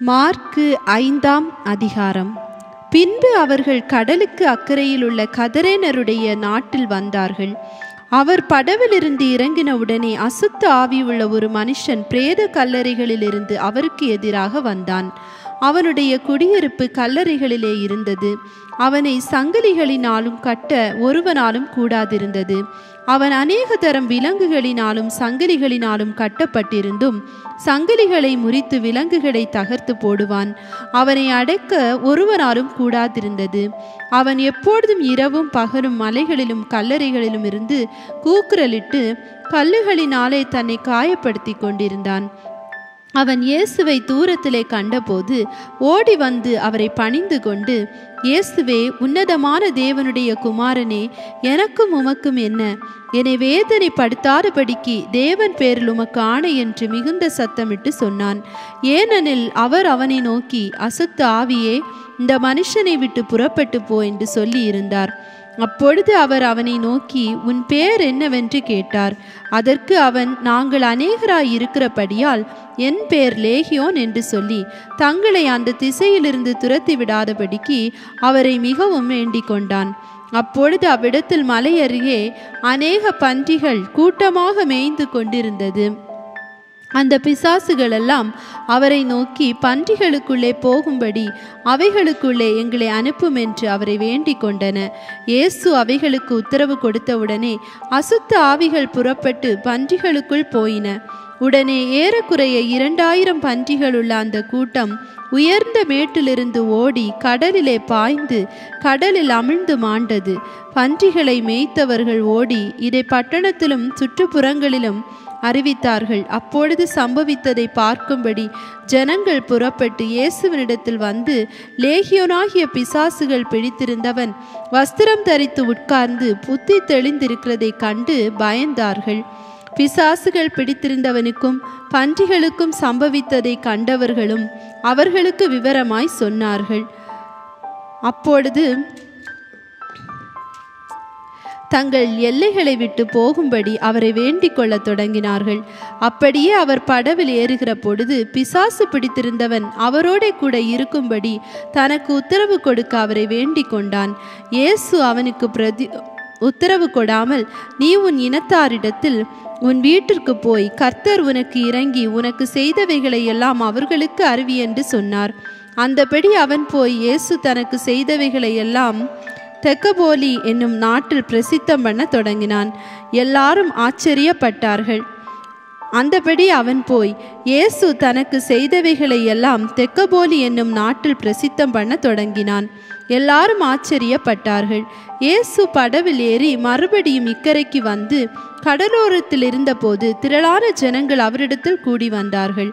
Mark 5ஆம் அதிகாரம். பின்பு அவர்கள் கடலுக்கு அக்கறையில் உள்ள கதரேனருடைய நாட்டில் வந்தார்கள். அவர் படவிலிருந்து இறங்கின உடனே அசுத்த ஆவி உள்ள ஒரு மனுஷன் பிரேத கல்லறைகளிலிருந்து அவருக்கு எதிராக வந்தான். அவனுடைய குடியிருப்பு கல்லறைகளிலே இருந்தது. அவனை சங்கிலிகளினாலும் கட்ட ஒருவனாலும் கூடாதிருந்தது. அவன் அநேக தரம் விலங்குகளினாலும் சங்கிலிகளினாலும் கட்டப்பட்டிருந்தும் சங்கிலிகளை முறித்து விலங்குகளை தகர்த்து போடுவான். அவனை அடக்க ஒருவனாலும் கூடாதிருந்தது. அவன் எப்பொழுதும் இரவும் பகலும் மலைகளிலும் கல்லறைகளிலும் இருந்து கூக்குரலிட்டு கல்லுகளினாலே தன்னை காயப்படுத்தி கொண்டிருந்தான். அவன் இயேசுவை தூரத்திலே கண்டபோது ஓடி வந்து அவரை பணிந்து கொண்டு, இயேசுவே, உன்னதமான தேவனுடைய குமாரனே, எனக்கும் உமக்கும் என்ன? என்னை வேதனைப்படுத்தாதபடிக்கு தேவன் பேரில் உமக்கு ஆணை என்று மிகுந்த சத்தமிட்டு சொன்னான். ஏனெனில் அவர் அவனை நோக்கி, அசுத்த ஆவியே, இந்த மனுஷனை விட்டு புறப்பட்டு போ என்று சொல்லி இருந்தார். அப்பொழுது அவர் அவனை நோக்கி, உன் பேர் என்னவென்று கேட்டார். அதற்கு அவன், நாங்கள் அநேகராய் இருக்கிறபடியால் என் பேர் லேகியோன் என்று சொல்லி தங்களை அந்த திசையிலிருந்து துரத்தி விடாதபடிக்கு அவரை மிகவும் வேண்டிக் கொண்டான். அப்பொழுது அவ்விடத்தில் மலை அருகே அநேக பன்றிகள் கூட்டமாக மேய்ந்து கொண்டிருந்தது. அந்த பிசாசுகள் எல்லாம் அவரை நோக்கி, பன்றிகளுக்குள்ளே போகும்படி அவைகளுக்குள்ளே எங்களை அனுப்பும் என்று அவரை வேண்டிக் கொண்டன. இயேசு அவைகளுக்கு உத்தரவு கொடுத்தவுடனே அசுத்த ஆவிகள் புறப்பட்டு பன்றிகளுக்குள் போயின. உடனே ஏறக்குறைய 2000 பன்றிகள் உள்ள அந்த கூட்டம் உயர்ந்த மேட்டிலிருந்து ஓடி கடலிலே பாய்ந்து கடலில் அமிழ்ந்து மாண்டது. பன்றிகளை மேய்த்தவர்கள் ஓடி இதை பட்டணத்திலும் சுற்றுப்புறங்களிலும் அறிவித்தார்கள். அப்பொழுது சம்பவித்ததை பார்க்கும்படி ஜனங்கள் புறப்பட்டு இயேசுவினிடத்தில் வந்து, லேகியோனாகிய பிசாசுகள் பிடித்திருந்தவன் வஸ்திரம் தரித்து உட்கார்ந்து புத்தி தெளிந்திருக்கிறதை கண்டு பயந்தார்கள். பிசாசுகள் பிடித்திருந்தவனுக்கும் பன்றிகளுக்கும் சம்பவித்ததை கண்டவர்களும் அவர்களுக்கு விவரமாய் சொன்னார்கள். அப்பொழுது தங்கள் எல்லைகளை விட்டு போகும்படி அவரை வேண்டிக் கொள்ள தொடங்கினார்கள். அப்படியே அவர் படவில் ஏறுகிற பொழுது பிசாசு பிடித்திருந்தவன் அவரோட கூட இருக்கும்படி தனக்கு உத்தரவு கொடுக்க அவரை வேண்டிக் கொண்டான். இயேசு அவனுக்கு உத்தரவு கொடாமல், நீ உன் இனத்தாரிடத்தில் உன் வீட்டிற்கு போய் கர்த்தர் உனக்கு இறங்கி உனக்கு செய்தவைகளை எல்லாம் அவர்களுக்கு அறிவி என்று சொன்னார். அந்தபடி அவன் போய் இயேசு தனக்கு செய்தவைகளை எல்லாம் தெக்கபோலி என்னும் நாட்டில் பிரசித்தம் பண்ண தொடங்கினான். எல்லாரும் ஆச்சரியப்பட்டார்கள். அந்தபடி அவன் போய் இயேசு தனக்கு செய்தவைகளை எல்லாம் தெக்கபோலி என்னும் நாட்டில் பிரசித்தம் பண்ண தொடங்கினான். எல்லாரும் ஆச்சரியப்பட்டார்கள். இயேசு படவில் ஏறி மறுபடியும் இக்கரைக்கு வந்து கடலோரத்தில் இருந்தபோது திரளான ஜனங்கள் அவரிடத்தில் கூடி வந்தார்கள்.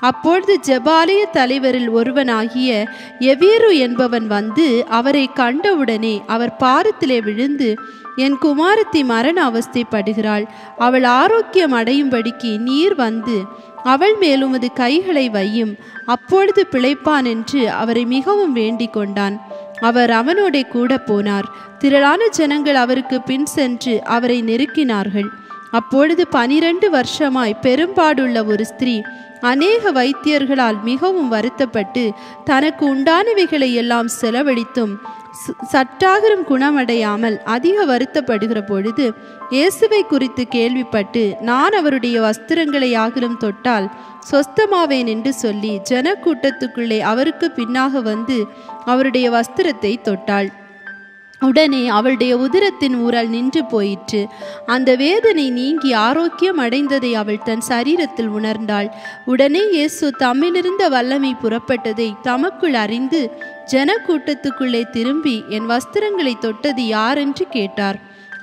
அப்பொழுது ஜெபாலய தலைவரில் ஒருவனாகிய எவீரு என்பவன் வந்து அவரை கண்டவுடனே அவர் பாதத்திலே விழுந்து, என் குமாரத்தி மரண அவஸ்தைப்படுகிறாள், அவள் ஆரோக்கியம் அடையும்படிக்கு நீர் வந்து அவள் மேல் உமது கைகளை வையும், அப்பொழுது பிழைப்பான் என்று அவரை மிகவும் வேண்டிக் கொண்டான். அவர் அவனோட கூட போனார். திரளான ஜனங்கள் அவருக்கு பின் சென்று அவரை நெருக்கினார்கள். அப்பொழுது 12 வருஷமாய் பெரும்பாடுள்ள ஒரு ஸ்திரீ அநேக வைத்தியர்களால் மிகவும் வருத்தப்பட்டு தனக்கு உண்டானவைகளை எல்லாம் செலவழித்தும் சற்றாகிலும் குணமடையாமல் அதிக வருத்தப்படுகிற பொழுது இயேசுவை குறித்து கேள்விப்பட்டு, நான் அவருடைய வஸ்திரங்களை ஆகிலும் தொட்டால் சொஸ்தமாவேன் என்று சொல்லி ஜனக்கூட்டத்துக்குள்ளே அவருக்கு பின்னாக வந்து அவருடைய வஸ்திரத்தை தொட்டாள். உடனே அவளுடைய உதிரத்தின் ஊரல் நின்று போயிற்று. அந்த வேதனை நீங்கி ஆரோக்கியம் அடைந்ததை அவள் தன் சரீரத்தில் உணர்ந்தாள். உடனே இயேசு தம்மிலிருந்த வல்லமை புறப்பட்டதை தமக்குள் அறிந்து ஜனக்கூட்டத்துக்குள்ளே திரும்பி, என் வஸ்திரங்களை தொட்டது யார் என்று கேட்டார்.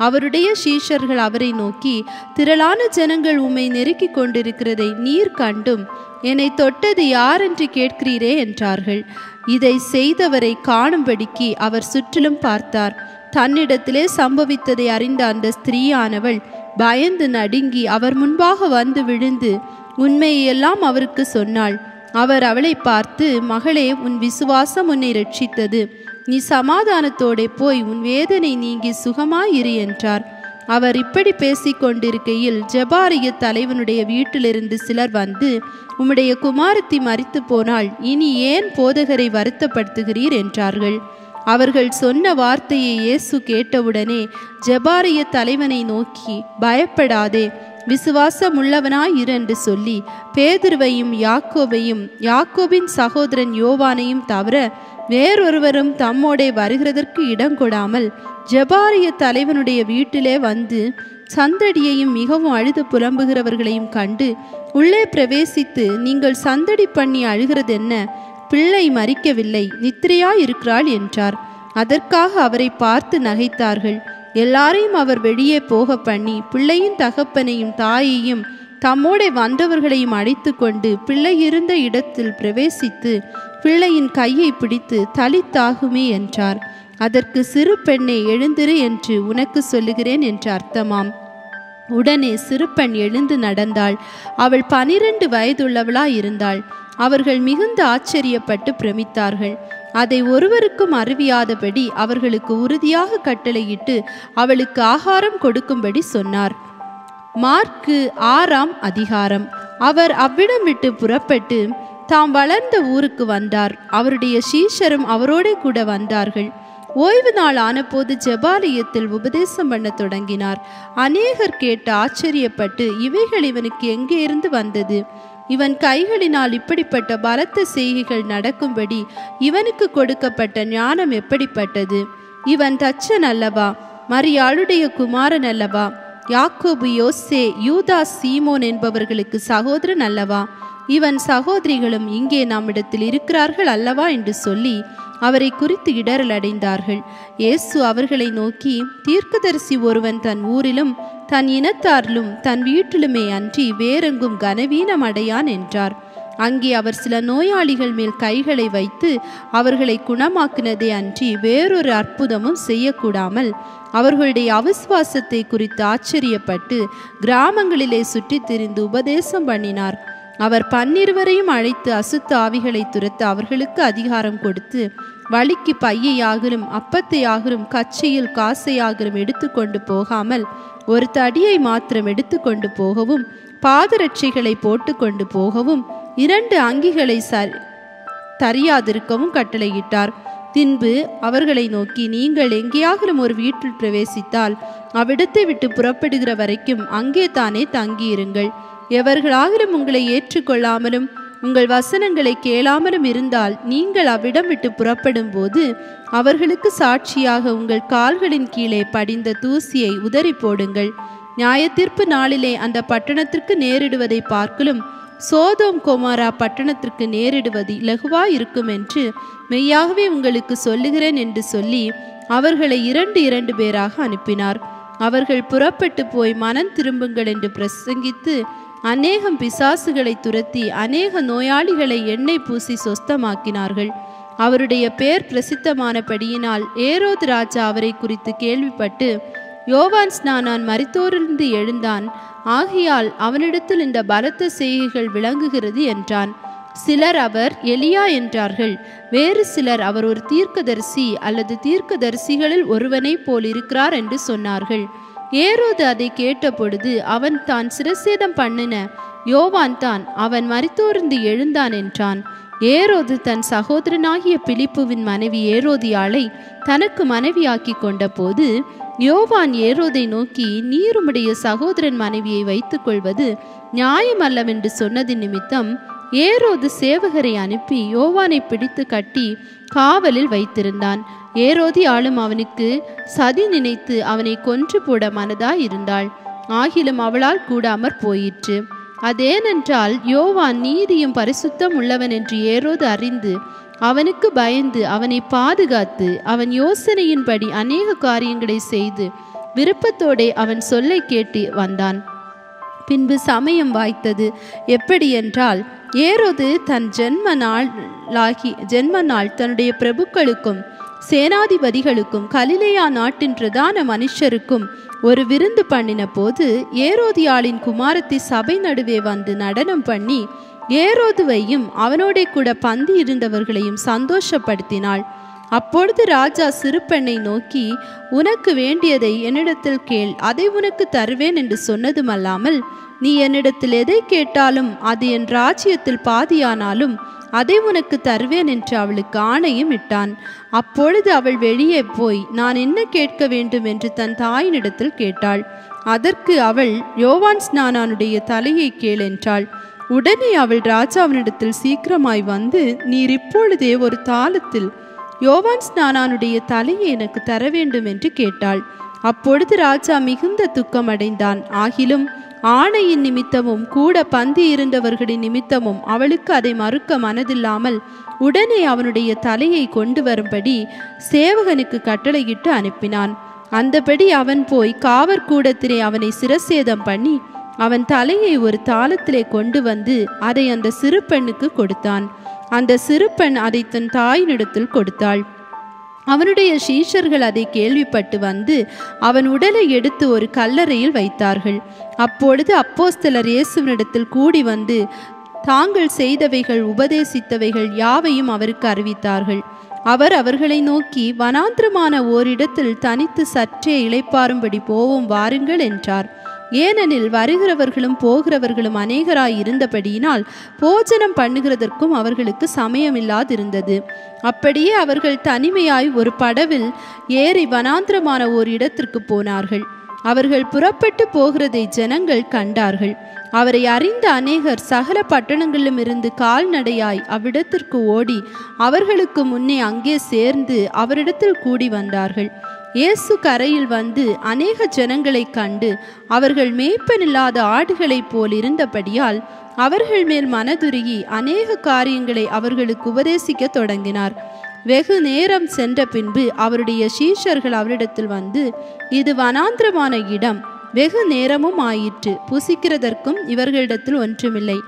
அவருடைய சீஷர்கள் அவரை நோக்கி, திரளான ஜனங்கள் உம்மை நெருக்கி கொண்டிருக்கிறதை நீர் கண்டும் என்னை தொட்டது யார் என்று கேட்கிறீரே என்றார்கள். இதை செய்தவரை காணும்படிக்கு அவர் சுற்றிலும் பார்த்தார். தன்னிடத்திலே சம்பவித்ததை அறிந்த அந்த ஸ்திரீயானவள் பயந்து நடுங்கி அவர் முன்பாக வந்து விழுந்து உண்மையெல்லாம் அவருக்கு சொன்னாள். அவர் அவளை பார்த்து, மகளே, உன் விசுவாசம் உன்னை ரட்சித்தது, நீ சமாதானத்தோടെ போய் உன் வேதனை நீங்கி சுகமாயிரு என்றார். அவர் இப்படி பேசிக் கொண்டிருக்கையில் ஜெபாரிய தலைவனுடைய வீட்டிலிருந்து சிலர் வந்து, உம்முடைய குமாரத்தி மரித்து போனால் இனி ஏன் போதகரை வருத்தப்படுத்துகிறீர் என்றார்கள். அவர்கள் சொன்ன வார்த்தையை இயேசு கேட்டவுடனே ஜெபாரிய தலைவனை நோக்கி, பயப்படாதே, விசுவாசம் உள்ளவனாய் இரு என்று சொல்லி பேதுருவையும் யாக்கோபையும் யாக்கோபின் சகோதரன் யோவானையும் தவிர வேறொருவரும் தம்மோடே வருகிறதற்கு இடம் கொடாமல் ஜெபாரிய தலைவனுடைய வீட்டிலே வந்து சந்தடியையும் மிகவும் அழுது புலம்புகிறவர்களையும் கண்டு உள்ளே பிரவேசித்து, நீங்கள் சந்தடி பண்ணி அழுகிறது என்ன? பிள்ளை மரிக்கவில்லை, நித்திரையாய் இருக்கிறாள் என்றார். அதற்காக அவரை பார்த்து நகைத்தார்கள். எல்லாரையும் அவர் வெளியே போக பண்ணி பிள்ளையின் தகப்பனையும் தாயையும் தம்மோடே வந்தவர்களையும் அழைத்து கொண்டு பிள்ளை இருந்த இடத்தில் பிரவேசித்து பிள்ளையின் கையை பிடித்து தலித்தாகுமே என்றார். அதற்கு, சிறு பெண்ணே எழுந்திரு என்று உனக்கு சொல்லுகிறேன் என்று அர்த்தமாம். உடனே சிறு பெண் எழுந்து நடந்தாள். அவள் 12 வயதுள்ளவளாய் இருந்தாள். அவர்கள் மிகுந்த ஆச்சரியப்பட்டு பிரமித்தார்கள். அதை ஒருவருக்கும் அறிவியாதபடி அவர்களுக்கு உறுதியாக கட்டளையிட்டு அவளுக்கு ஆகாரம் கொடுக்கும்படி சொன்னார். மார்க்கு 6ஆம் அதிகாரம். அவர் அவ்விடம் விட்டு புறப்பட்டு தாம் வளர்ந்த ஊருக்கு வந்தார். அவருடைய சீஷரும் அவரோட கூட வந்தார்கள். ஓய்வு நாள் ஆனபோது ஜெபாலயத்தில் உபதேசம் பண்ண தொடங்கினார். அநேகர் கேட்டு ஆச்சரியப்பட்டு, இவைகள் இவனுக்கு எங்கே இருந்து வந்தது? இவன் கைகளினால் இப்படிப்பட்ட பலத்த செய்கைகள் நடக்கும்படி இவனுக்கு கொடுக்கப்பட்ட ஞானம் எப்படிப்பட்டது? இவன் தச்சன் அல்லவா? மரியாளுடைய குமாரன் அல்லவா? யாக்கோபு, யோசே, யூதா, சீமோன் என்பவர்களுக்கு சகோதரன் அல்லவா? இவன் சகோதரிகளும் இங்கே நம்மிடத்தில் இருக்கிறார்கள் அல்லவா என்று சொல்லி அவரை குறித்து இடரல் அடைந்தார்கள். இயேசு அவர்களை நோக்கி, தீர்க்கதரிசி ஒருவன் தன் ஊரிலும் தன் இனத்தாரிலும் தன் வீட்டிலுமே அன்றி வேறெங்கும் கனவீனம் அடையான் என்றார். அங்கே அவர் சில நோயாளிகள் மேல் கைகளை வைத்து அவர்களை குணமாக்கினதே அன்றி வேறொரு அற்புதமும் செய்யக்கூடாமல் அவர்களுடைய அவிசுவாசத்தை குறித்து ஆச்சரியப்பட்டு கிராமங்களிலே சுற்றி திரிந்து உபதேசம் பண்ணினார். அவர் 12 அழைத்து அசுத்த ஆவிகளை துரத்த அவர்களுக்கு அதிகாரம் கொடுத்து, வழிக்கு பையையாகலும் அப்பத்தையாகலும் கச்சையில் காசையாகலும் எடுத்துக்கொண்டு போகாமல் ஒரு தடியை மாத்திரம் எடுத்துக்கொண்டு போகவும், பாதரட்சைகளை போட்டு கொண்டு போகவும், 2 அங்கிகளை தரியாதிருக்கவும் கட்டளையிட்டார். பின்பு அவர்களை நோக்கி, நீங்கள் எங்கேயாகலும் ஒரு வீட்டில் பிரவேசித்தால் அவ்விடத்தை விட்டு புறப்படுகிற வரைக்கும் அங்கே தானே தங்கியிருங்கள். எவர்களாகிலும் உங்களை ஏற்றுக்கொள்ளாமலும் உங்கள் வசனங்களை கேளாமலும் இருந்தால் நீங்கள் அவ்விடம் விட்டு புறப்படும் போது அவர்களுக்கு சாட்சியாக உங்கள் கால்களின் கீழே படிந்த தூசியை உதறி போடுங்கள். நியாயத்தீர்ப்பு நாளிலே அந்த பட்டணத்திற்கு நேரிடுவதை பார்க்கலும் சோதோம் கொமாரா பட்டணத்திற்கு நேரிடுவது இலகுவாய் இருக்கும் என்று மெய்யாகவே உங்களுக்கு சொல்லுகிறேன் என்று சொல்லி அவர்களை 2 பேராக அனுப்பினார். அவர்கள் புறப்பட்டு போய் மனம் திரும்புங்கள் என்று பிரசங்கித்து அநேகம் பிசாசுகளை துரத்தி அநேக நோயாளிகளை எண்ணெய் பூசி சொஸ்தமாக்கினார்கள். அவருடைய பேர் பிரசித்தமானபடியினால் ஏரோது ராஜா அவரை குறித்து கேள்விப்பட்டு, யோவான் ஸ்நானான் மரித்தோரிலிருந்து எழுந்தான், ஆகையால் அவனிடத்தில் இந்த பலத்த செய்கைகள் விளங்குகிறது என்றான். சிலர் அவர் எலியா என்றார்கள். வேறு சிலர் அவர் ஒரு தீர்க்கதரிசி அல்லது தீர்க்கதரிசிகளில் ஒருவனை போல் இருக்கிறார் என்று சொன்னார்கள். ஏரோது அதை கேட்ட பொழுது, அவன் தான் சிரசேதம் பண்ணின யோவான் தான், அவன் மரித்தோர்ந்து எழுந்தான் என்றான். ஏரோது தன் சகோதரனாகிய பிலிப்புவின் மனைவி ஏரோதியாளை தனக்கு மனைவியாக்கி கொண்ட போது யோவான் ஏரோதை நோக்கி, நீர் உம்முடைய சகோதரன் மனைவியை வைத்துக் கொள்வது நியாயமல்லவென்று சொன்னது நிமித்தம் ஏரோது சேவகரை அனுப்பி யோவானை பிடித்து கட்டி காவலில் வைத்திருந்தான். ஏரோதியாளும் அவனுக்கு சதி நினைத்து அவனை கொன்று போட மனதாய் இருந்தாள். ஆகிலும் அவளால் கூடாமற் போயிற்று. அதேனென்றால் யோவான் நீதியும் பரிசுத்தம் உள்ளவன் என்று ஏரோது அறிந்து அவனுக்கு பயந்து அவனை பாதுகாத்து அவன் யோசனையின்படி அநேக காரியங்களை செய்து விருப்பத்தோடே அவன் சொல்லை கேட்டு வந்தான். பின்பு சமயம் வாய்த்தது. எப்படி என்றால், ஏரோது தன் ஜென்ம நாள் தன்னுடைய பிரபுக்களுக்கும் சேனாதிபதிகளுக்கும் கலிலேயா நாட்டின் பிரதான மனுஷருக்கும் ஒரு விருந்து பண்ணின போது ஏரோதியாளின் குமாரத்தி சபை நடுவே வந்து நடனம் பண்ணி ஏரோதுவையும் அவனோட கூட பந்தி இருந்தவர்களையும் சந்தோஷப்படுத்தினாள். அப்பொழுது ராஜா சிறுபெண்ணை நோக்கி, உனக்கு வேண்டியதை என்னிடத்தில் கேள், அதை உனக்கு தருவேன் என்று சொன்னதுமல்லாமல், நீ என்னிடத்தில் எதை கேட்டாலும் அது என் ராஜ்யத்தில் பாதியானாலும் அதை உனக்கு தருவேன் என்று அவளுக்கு ஆணையும் இட்டான். அப்பொழுது அவள் வெளியே போய், நான் என்ன கேட்க வேண்டும் என்று தன் தாயினிடத்தில் கேட்டாள். அதற்கு அவள், யோவான் ஸ்நானனுடைய தலையை கேள் என்றாள். உடனே அவள் ராஜாவினிடத்தில் சீக்கிரமாய் வந்து, நீர் இப்பொழுதே ஒரு தாளத்தில் யோவான் ஸ்நானனுடைய தலையை எனக்கு தர வேண்டும் என்று கேட்டாள். அப்பொழுது ராஜா மிகுந்த துக்கம் அடைந்தான். ஆகிலும் ஆணையின் நிமித்தமும் கூட பந்தி இருந்தவர்களின் நிமித்தமும் அவளுக்கு அதை மறுக்க மனதில்லாமல் உடனே அவனுடைய தலையை கொண்டு வரும்படி சேவகனுக்கு கட்டளையிட்டு அனுப்பினான். அந்தபடி அவன் போய் காவற்கூடத்திலே அவனை சிரசேதம் பண்ணி அவன் தலையை ஒரு தாளத்திலே கொண்டு வந்து அதை அந்த சிறு பெண்ணுக்கு கொடுத்தான். அந்த சிறு பெண் அதை தன் தாயினிடத்தில் கொடுத்தாள். அவனுடைய சீஷர்கள் அதை கேள்விப்பட்டு வந்து அவன் உடலை எடுத்து ஒரு கல்லறையில் வைத்தார்கள். அப்பொழுது அப்போஸ்தலர் இயேசுவினிடத்தில் கூடி வந்து தாங்கள் செய்தவைகள் உபதேசித்தவைகள் யாவையும் அவருக்கு அறிவித்தார்கள். அவர் அவர்களை நோக்கி, வனாந்திரமான ஓரிடத்தில் தனித்து சற்றே இளைப்பாறும்படி போவோம் வாருங்கள் என்றார். ஏனெனில் வருகிறவர்களும் போகிறவர்களும் அநேகராய் இருந்தபடியினால் போஜனம் பண்ணுகிறதற்கும் அவர்களுக்கு சமயமில்லாதிருந்தது. அப்படியே அவர்கள் தனிமையாய் ஒரு படவில் ஏறி வனாந்திரமான ஓர் இடத்திற்கு போனார்கள். அவர்கள் புறப்பட்டு போகிறதை ஜனங்கள் கண்டார்கள். அவரை அறிந்த அநேகர் சகல பட்டணங்களிலும் இருந்து கால்நடையாய் அவ்விடத்திற்கு ஓடி அவர்களுக்கு முன்னே அங்கே சேர்ந்து அவரிடத்தில் கூடி வந்தார்கள். இயேசு கரையில் வந்து அநேக ஜனங்களை கண்டு அவர்கள் மேய்ப்பனில்லாத ஆடுகளைப் போல் இருந்தபடியால் அவர்கள் மேல் மனதுருகி அநேக காரியங்களை அவர்களுக்கு உபதேசிக்க தொடங்கினார். வெகு நேரம் சென்ற பின்பு அவருடைய சீஷர்கள் அவரிடத்தில் வந்து, இது வனாந்திரமான இடம், வெகு நேரமும் ஆயிற்று, புசிக்கிறதற்கும் இவர்களிடத்தில் ஒன்றுமில்லை.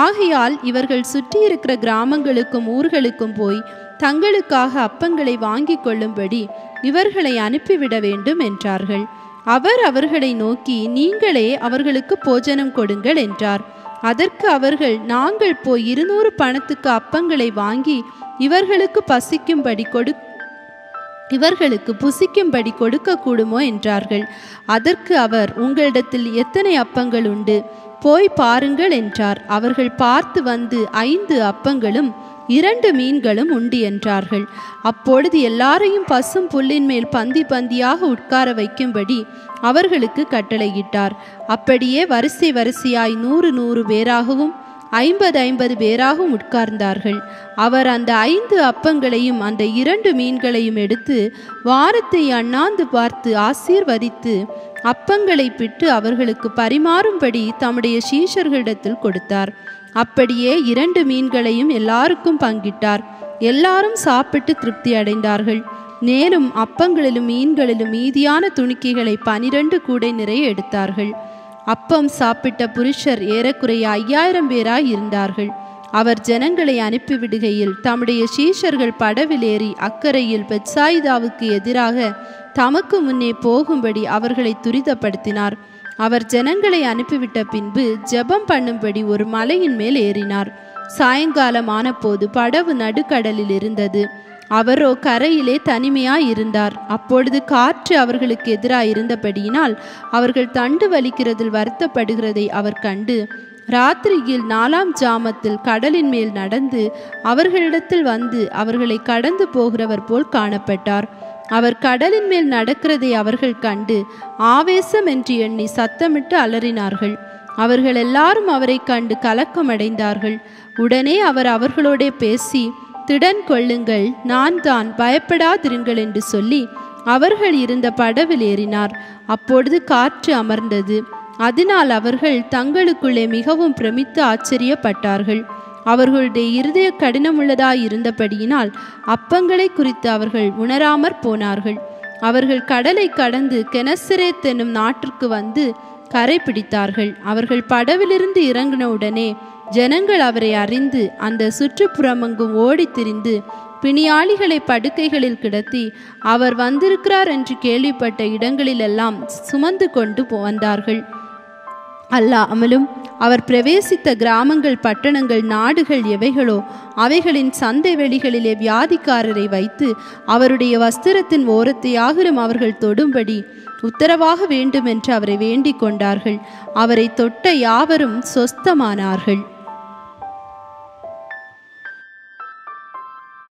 ஆகையால் இவர்கள் சுற்றியிருக்கிற கிராமங்களுக்கும் ஊர்களுக்கும் போய் தங்களுக்காக அப்பங்களை வாங்கி கொள்ளும்படி இவர்களை அனுப்பிவிட வேண்டும் என்றார்கள். அவர் அவர்களை நோக்கி, நீங்களே அவர்களுக்கு போஜனம் கொடுங்கள் என்றார். அதற்கு அவர்கள், நாங்கள் போய் 200 பணத்துக்கு அப்பங்களை வாங்கி இவர்களுக்கு புசிக்கும்படி கொடுக்க கூடுமோ என்றார்கள். அதற்கு அவர், உங்களிடத்தில் எத்தனை அப்பங்கள் உண்டு, போய் பாருங்கள் என்றார். அவர்கள் பார்த்து வந்து 5 அப்பங்களும் 2 மீன்களும் உண்டு என்றார்கள். அப்பொழுது எல்லாரையும் பசும் புல்லின் மேல் பந்தி பந்தியாக உட்கார வைக்கும்படி அவர்களுக்கு கட்டளையிட்டார். அப்படியே வரிசை வரிசையாய் 100 பேராகவும் 50 பேராகவும் உட்கார்ந்தார்கள். அவர் அந்த 5 அப்பங்களையும் அந்த 2 மீன்களையும் எடுத்து வாரத்தை அண்ணாந்து பார்த்து ஆசீர்வதித்து அப்பங்களை பிட்டு அவர்களுக்கு பரிமாறும்படி தம்முடைய சீஷர்களிடத்தில் கொடுத்தார். அப்படியே 2 மீன்களையும் எல்லாருக்கும் பங்கிட்டார். எல்லாரும் சாப்பிட்டு திருப்தி அடைந்தார்கள். மேலும் அப்பங்களிலும் மீன்களிலும் மீதியான துணிக்கைகளை 12 கூடை நிறைய எடுத்தார்கள். அப்பம் சாப்பிட்ட புருஷர் ஏறக்குறைய 5000 பேராய் இருந்தார்கள். அவர் ஜனங்களை அனுப்பிவிடுகையில் தம்முடைய சீஷர்கள் படவில் ஏறி அக்கரையில் பெத்சாயிதாவுக்கு எதிராக தமக்கு முன்னே போகும்படி அவர்களை துரிதப்படுத்தினார். அவர் ஜனங்களை அனுப்பிவிட்ட பின்பு ஜெபம் பண்ணும்படி ஒரு மலையின் மேல் ஏறினார். சாயங்காலமான போது படவு நடுக்கடலில் இருந்தது. அவரோ கரையிலே தனிமையாய் இருந்தார். அப்பொழுது காற்று அவர்களுக்கு எதிராக இருந்தபடியினால் அவர்கள் தண்டு வலிக்கிறதில் வருத்தப்படுகிறதை அவர் கண்டு ராத்திரியில் 4ஆம் ஜாமத்தில் கடலின் மேல் நடந்து அவர்களிடத்தில் வந்து அவர்களை கடந்து போகிறவர் போல் காணப்பட்டார். அவர் கடலின் மேல் நடக்கிறதை அவர்கள் கண்டு ஆவேசம் என்று எண்ணி சத்தமிட்டு அலறினார்கள். அவர்கள் எல்லாரும் அவரை கண்டு கலக்கமடைந்தார்கள். உடனே அவர் அவர்களோடே பேசி, திடன் கொள்ளுங்கள், நான் தான், பயப்படாதிருங்கள் என்று சொல்லி அவர்கள் இருந்த படவில் ஏறினார். அப்பொழுது காற்று அமர்ந்தது. அதனால் அவர்கள் தங்களுக்குள்ளே மிகவும் பிரமித்து ஆச்சரியப்பட்டார்கள். அவர்களுடைய இருதய கடினமுள்ளதாய் இருந்தபடியினால் அப்பங்களை குறித்து அவர்கள் உணராமற் போனார்கள். அவர்கள் கடலை கடந்து கெனசரேத் என்னும் நாட்டிற்கு வந்து கரை பிடித்தார்கள். அவர்கள் படவிலிருந்து இறங்கின உடனே ஜனங்கள் அவரை அறிந்து அந்த சுற்றுப்புறமெங்கும் ஓடி திரிந்து பிணியாளிகளை படுக்கைகளில் கிடத்தி அவர் வந்திருக்கிறார் என்று கேள்விப்பட்ட இடங்களிலெல்லாம் சுமந்து கொண்டு வந்தார்கள். அல்லாமலும் அவர் பிரவேசித்த கிராமங்கள், பட்டணங்கள், நாடுகள் எவைகளோ அவைகளின் சந்தை வெளிகளிலே வியாதிக்காரரை வைத்து அவருடைய வஸ்திரத்தின் ஓரத்தையாகிலும் அவர்கள் தொடும்படி உத்தரவாக வேண்டும் என்று அவரை வேண்டிக் கொண்டார்கள். அவரை தொட்ட யாவரும் சொஸ்தமானார்கள்.